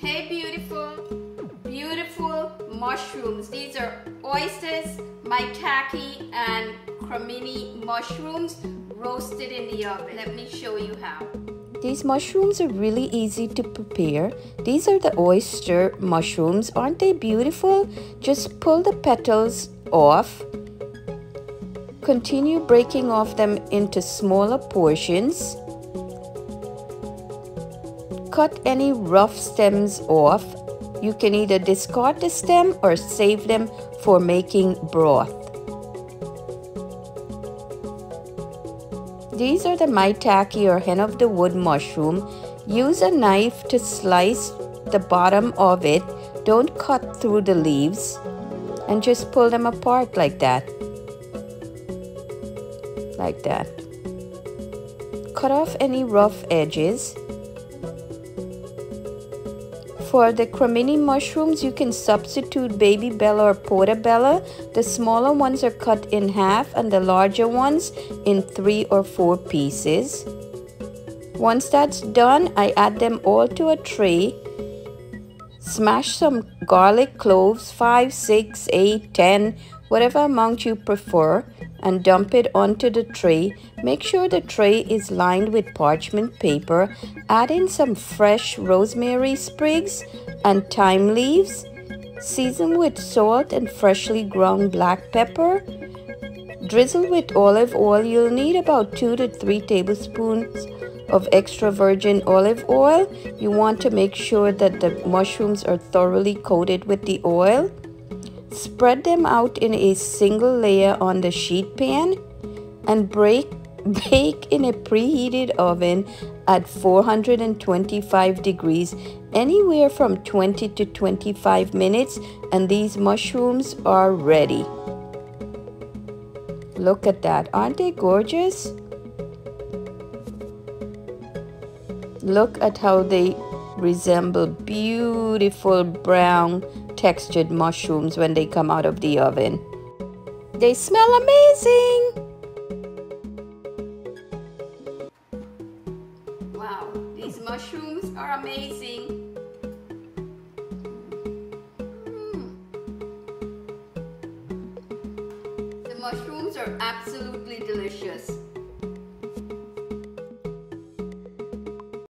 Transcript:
Hey beautiful, beautiful mushrooms. These are oysters, maitake and cremini mushrooms roasted in the oven. Let me show you how. These mushrooms are really easy to prepare. These are the oyster mushrooms. Aren't they beautiful? Just pull the petals off. Continue breaking off them into smaller portions. Cut any rough stems off. You can either discard the stem or save them for making broth. These are the maitake or hen of the wood mushroom. Use a knife to slice the bottom of it. Don't cut through the leaves and just pull them apart like that. Like that. Cut off any rough edges. For the cremini mushrooms, you can substitute baby bella or portobello. The smaller ones are cut in half and the larger ones in 3 or 4 pieces. Once that's done, I add them all to a tray. Smash some garlic cloves, 5, 6, 8, 10, whatever amount you prefer, and dump it onto the tray. Make sure the tray is lined with parchment paper. Add in some fresh rosemary sprigs and thyme leaves. Season with salt and freshly ground black pepper. Drizzle with olive oil. You'll need about 2 to 3 tablespoons of extra virgin olive oil. You want to make sure that the mushrooms are thoroughly coated with the oil. Spread them out in a single layer on the sheet pan and bake in a preheated oven at 425 degrees, anywhere from 20 to 25 minutes, and these mushrooms are ready. Look at that. Aren't they gorgeous? Look at how they resemble beautiful brown textured mushrooms when they come out of the oven. They smell amazing! Wow, these mushrooms are amazing. The mushrooms are absolutely delicious.